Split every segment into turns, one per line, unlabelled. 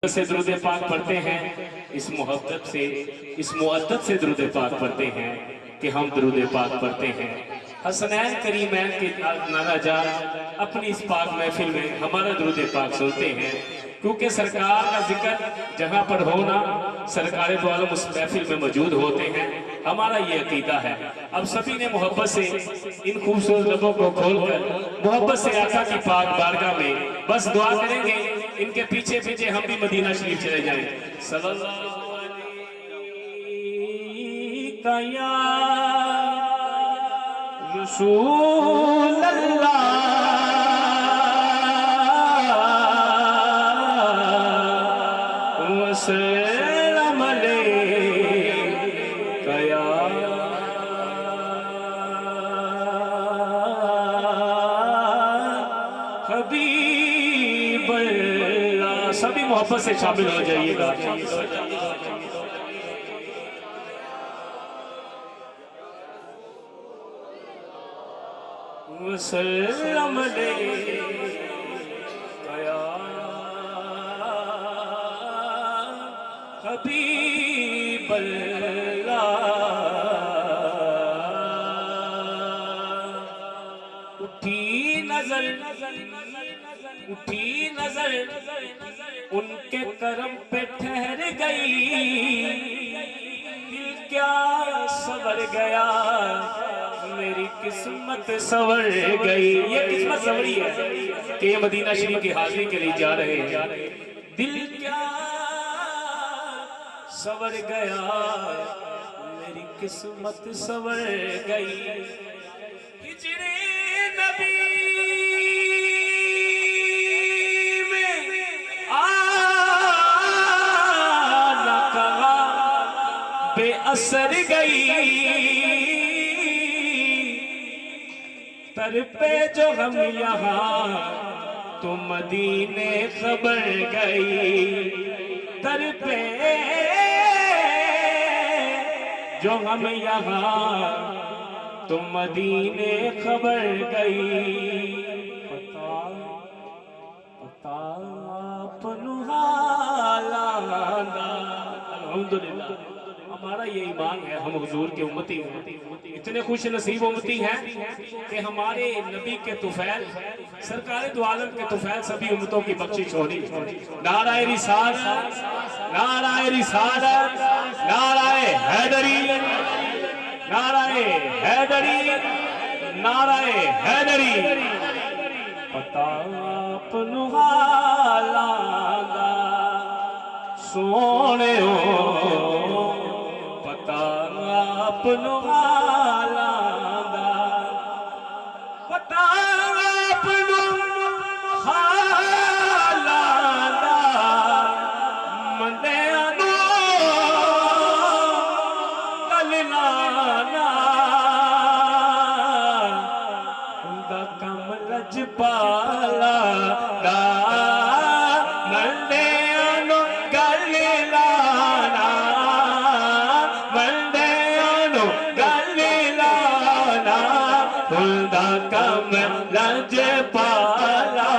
سے درود پاک پڑھتے ہیں، اس محبت سے، اس معدت سے درود پاک پڑھتے ہیں کہ ہم درود پاک پڑھتے ہیں۔ حسنین کریمین کے نانا جان اپنی اس پاک محفل میں ہمارا درود پاک سنتے ہیں، کیونکہ سرکار کا ذکر جہاں پر ہونا، سرکار دو عالم اس محفل میں موجود ہوتے ہیں، ہمارا یہ عقیدہ ہے۔ اب سبھی نے محبت سے ان خوبصورت لبوں کو کھول کر محبت سے آقا کی پاک بارگاہ میں بس دعا کریں گے، ان کے پیچھے پیچھے ہم بھی مدینہ شریف چلے جائیں۔ صلی اللہ علیہ یا رسول اللہ وسلم علیک یا حبیب اللہ۔ سبھی محبت سے شامل ہو جائیے گا۔ وسلم علیک یا حبیب اللہ۔ اٹھی نظر ان کے کرم پہ ٹھہر گئی، دل کیا سنور گیا، میری قسمت سنور گئی۔ یہ قسمت سنوری ہے کہ یہ مدینہ شریف کی حاضری کے لیے جا رہے ہیں۔ دل کیا سنور گیا، میری قسمت سنور گئی۔ ہجر نبی میں آنا کہا بے اثر گئی، تر پہ جو ہم یہاں تو مدینے خبر گئی، تر پہ جو ہم یہاں تو مدینے خبر گئی۔ پتا اپنو حالانا۔ الحمدللہ ہمارا یہ ایمان ہے، ہم حضور کے امتی ہیں، اتنے خوش نصیب امتی ہیں کہ ہمارے نبی کے طفیل، سرکار دو عالم کے طفیل سبھی امتوں کی بخشش ہو رہی۔ نعرہ رسالت، نعرہ رسالت، نعرہ حیدری، نعرہ حیدری، نعرہ حیدری۔ پتا اپنو حالانا سونے ہو، پتا اپنو حالانا، پتا اپنو حالانا، مندیانو کللانا، اندہ کم لج پالا دا مندیانو کللانا، مندیانو کللانا، اندہ کم لج پالا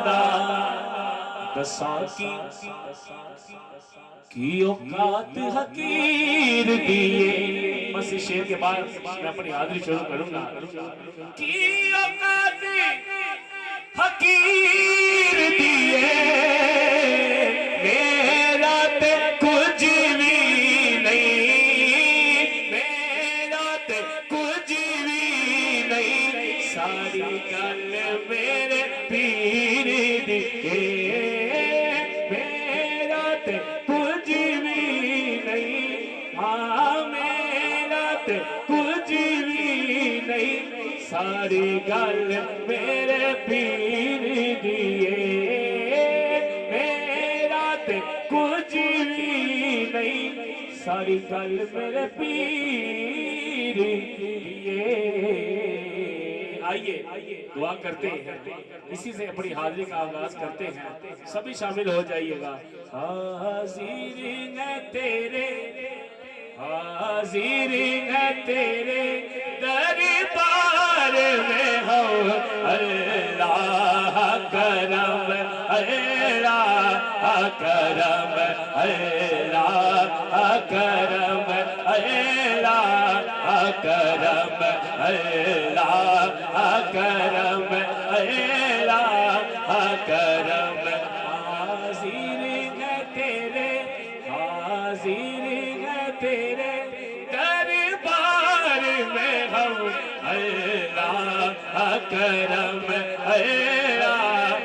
دا۔ دساں کی اوقات حقیر دیے، بس اس شعر کے بعد میں اپنی حاضری شروع کروں گا۔ کی اوقات حقیر دیے، میرا تے کچھ بھی نہیں، میرا تے کچھ بھی نہیں، ساری گل میرے پیر دیے، میرا تے کچھ بھی نہیں، ہاں میرا تے کچھ بھی نہیں، ساری گل میرے پیر دیے، میرا تے کچھ بھی نہیں، ساری گل میرے پیر دیے۔ آئیے دعا کرتے ہیں، اسی سے اپنی حاضری کا آغاز کرتے ہیں، سبھی شامل ہو جائیے گا۔ حاضر ہے تیرے، حاضر ہے تیرے دربار میں ہو اللہ کرم اللہ کرم اللہ کرم اللہ کرم اللہ کرم اللہ کرم حاضر ہے تیرے حاضر ہے تیرے دربار میں ہم اللہ کرم اللہ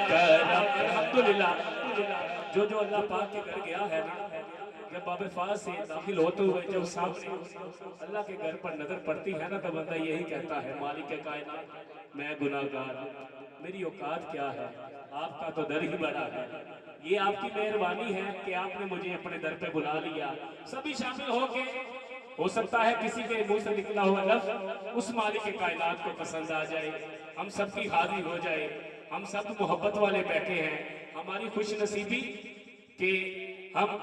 کرم الحمدللہ جو اللہ پاک کے گھر گیا ہے نا جب باب فاز سے داخل ہوتے ہوئے جب سامنے اللہ کے گھر پر نظر پڑتی ہے نا تو بندہ یہی کہتا ہے مالک کائنات میں گناہگار میری اوقات کیا ہے آپ کا تو در ہی بڑا ہے یہ آپ کی مہربانی ہے کہ آپ نے مجھے اپنے در پہ بلا لیا سبھی شامل ہو کے ہو سکتا ہے کسی کے منہ سے نکلا ہوا لفظ اس مالک کائنات کو پسند آ جائے ہم سب کی حاضری ہو جائے ہم سب محبت والے بیٹھے ہیں ہماری خوش نصیبی کہ ہم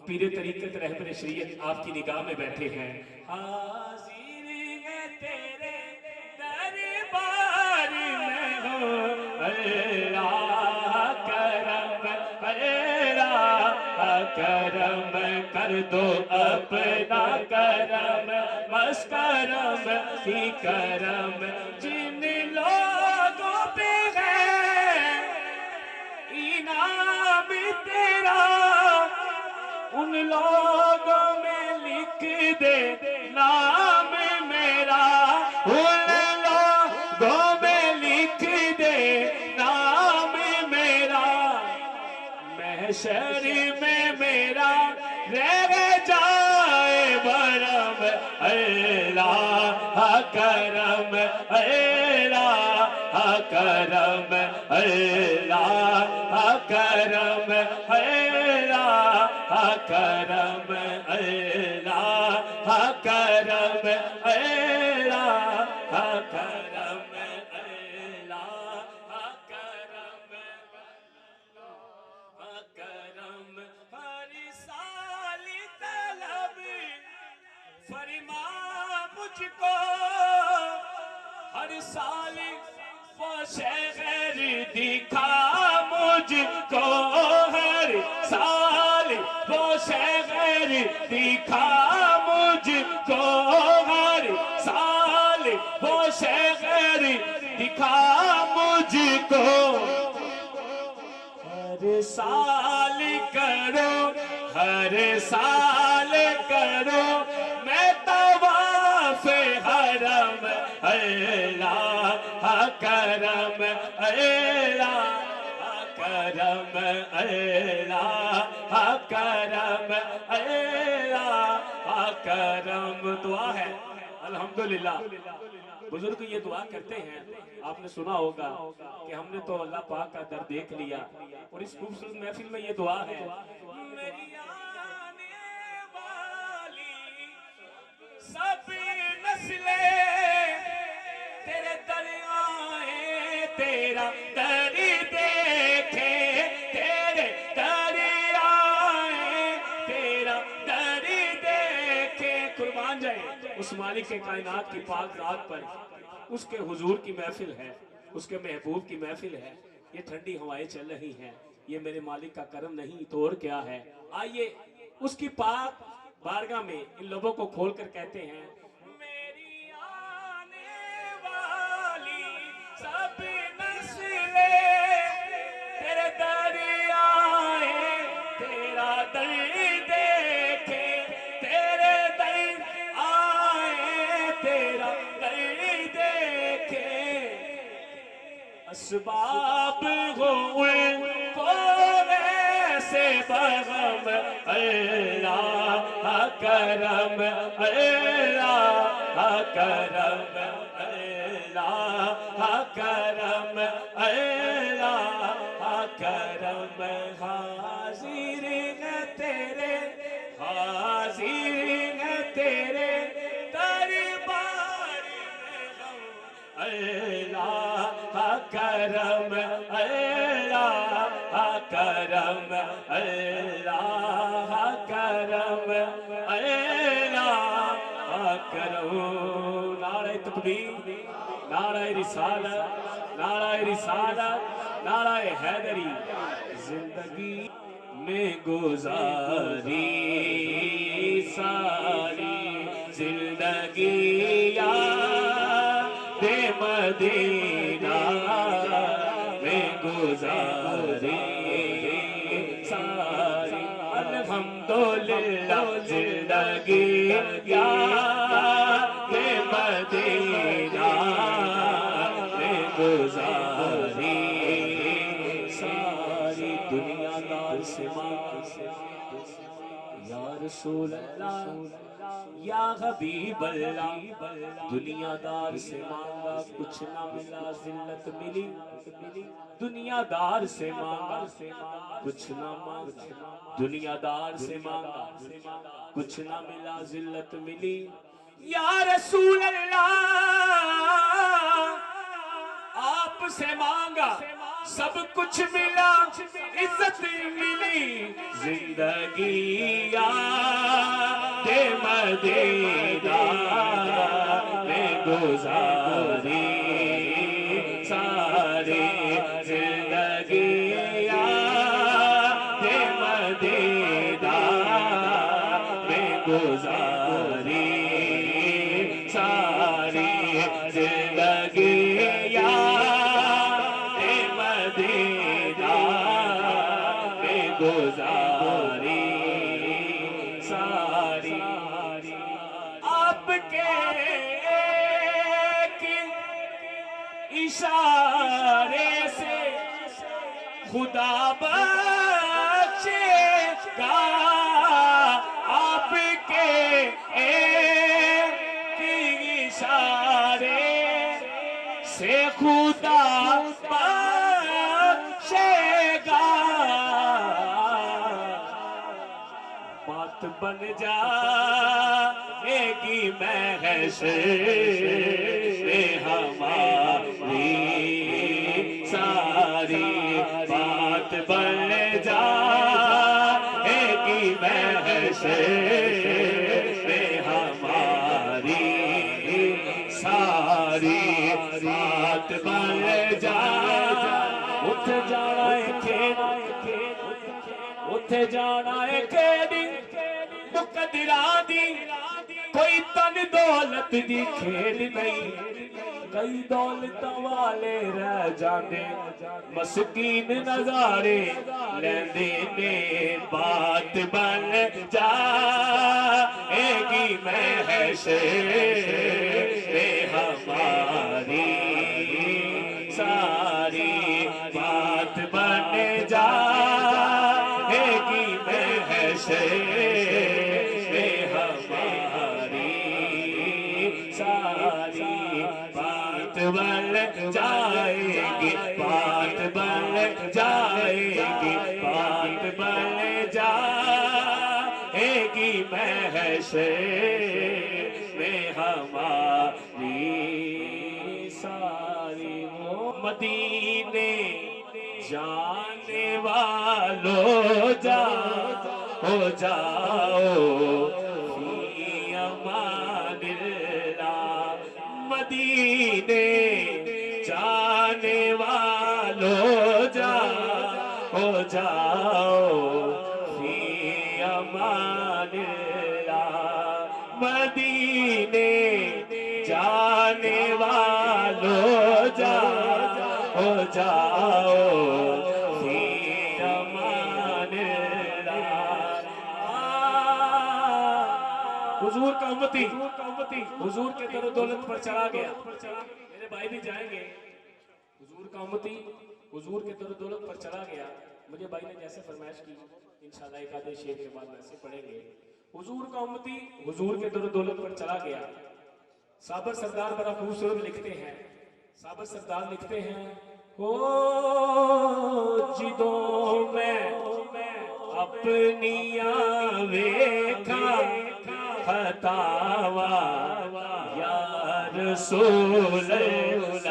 پیر طریقت رہبر شریعت آپ کی نگاہ میں بیٹھے ہیں حاضر ہے تیرے دربار میں ہو اللہ کرم اللہ کرم کر دو اپنا کرم بس کرم ہی کرم جن لوگوں پہ ہے انعام تیرا ان لوگوں میں لکھ دے نام میرا ان لوگوں میں لکھ دے نام میرا محشر میں میرا رہ جائے برم اللہ کرم اللہ کرم اللہ کرم اللہ کرم اللہ کرم اللہ کرم اللہ کرم ہر سال طلب فرما مجھ کو ہر سال وہ شہر دکھا مجھ کو ہر سال وہ شہر دکھا مجھ کو ہر سال وہ شہر دکھا مجھ کو ہر سال کرو ہر سال کرو میں طواف حرم اللہ کرم اللہ کرم اللہ کرم اللہ کرم دعا ہے الحمدللہ بزرگ یہ دعا کرتے ہیں آپ نے سنا ہوگا کہ ہم نے تو اللہ پاک کا در دیکھ لیا اور اس خوبصورت محفل میں یہ دعا ہے میری آنے والی سب نسلیں تیرے در آئیں تیرا در دیکھے تیرے در آئیں تیرا در دیکھے قربان جائے اس مالک کے کائنات کی پاک ذات پر اس کے حضور کی محفل ہے اس کے محبوب کی محفل ہے یہ ٹھنڈی ہوائیں چل رہی ہیں یہ میرے مالک کا کرم نہیں تو اور کیا ہے آئیے اس کی پاک بارگاہ میں ان لبوں کو کھول کر کہتے ہیں میری آنے والی سب نسلیں تیرے در آئیں تیرا در دیکھے تیرے در آئیں تیرا در دیکھے اسباب ہو ان کو ویسے بغم اللہ کرم اللہ کرم اللہ کرم اللہ کرم حاضر ہے تیرے حاضر ہے تیرے دربار میں ہم اللہ کرم اللہ کرم اللہ کرم اللہ کرم نعرہ تکبیر رسالت، نعرہ رسالت، نعرہ حیدری، زندگی میں گزاری ساری زندگی یاد مدینہ میں گزاری ساری، الحمدللہ زندگی یاد مدینہ میں گزاری ساری، دنیا دار سے مانگ یا رسول اللہ یا حبیب اللہ، دنیا دار سے مانگا کچھ نہ ملا ذلت ملی، دنیا دار سے مانگا کچھ نہ مانگا، دنیا دار سے مانگا کچھ نہ ملا ذلت ملی، یا رسول اللہ آپ سے مانگا سب کچھ ملا، عزت ملی، زندگی یاد مدینہ میں گزاری ساری زندگی یاد مدینہ میں گزاری ساری زندگی گزاری ساری، آپ کے ایک اشارے سے خدا بخشے گا، آپ کے ایک اشارے سے خدا بخشے گا، بات بن جائے گی محشر میں ہماری ساری، بات بن جائے گی محشر میں ہماری ساری، بات بن جائے، اٹھ جانا ہے کھیل، اٹھ جانا ہے کھیل مقدرہ دی، کوئی تن دولت دی کھیل نہیں، کئی دولت والے رہ جانے مسکین نظارے لیندے نے، بات بن جائے گی محشر میں ہماری ساری، بات بن جائے گی محشر میں ہماری ساری، بات بن جائے گی، بات بن جائے گی، بات بن جائے گی محشر میں ہماری ساری، مدینے جانے والو ہو جاؤ فی امان اللہ، مدینے جانے والو ہو جاؤ فی امان اللہ، مدینے جانے والو ہو جاؤ فی امان اللہ، حضور کا امتی حضور کے در و دولت پر چلا گیا، میرے بھائی بھی جائیں گے، حضور کا امتی حضور کے در و دولت پر چلا گیا، مجھے بھائی نے جیسے فرمائش کی انشاءاللہ ایک آدھے شعر کے بعد ویسے پڑھیں گے، حضور کا امتی حضور کے در و دولت پر چلا گیا، صابر سردار بڑا خوبصورت لکھتے ہیں، صابر سردار لکھتے ہیں، جدوں میں اپنی ویکھا خطاوا یا رسول اللہ،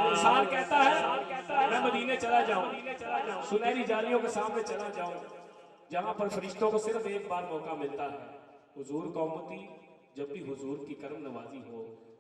انسان کہتا ہے میں مدینے چلا جاؤں، سنہری جالیوں کے سامنے چلا جاؤں جہاں پر فرشتوں کو صرف ایک بار موقع ملتا ہے، حضور کا امتی جب بھی حضور کی کرم نوازی ہو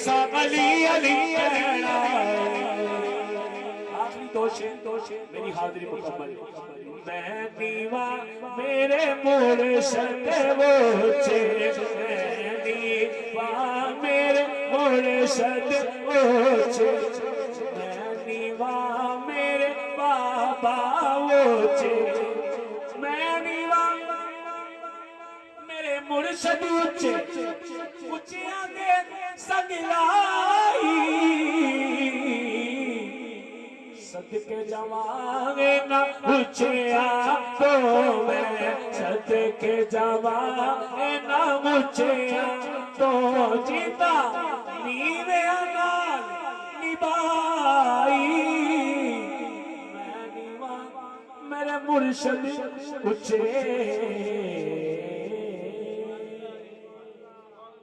اسا علی علی کہنا آخری دو شیر میری حاضری مکمل میں دیوا میرے مرشد وچے میں دیوا میرے مرشد وچے میں دیوا میرے بابا وچے میں دیوا میرے مرشد وچے اچیاں دے سگلائی صدقے جوانے نہ اچھیا تو میں صدقے جوانے نہ اچھیا تو جیتا نیوے انال نبائی میں نیوہ میرے مرشد اچھے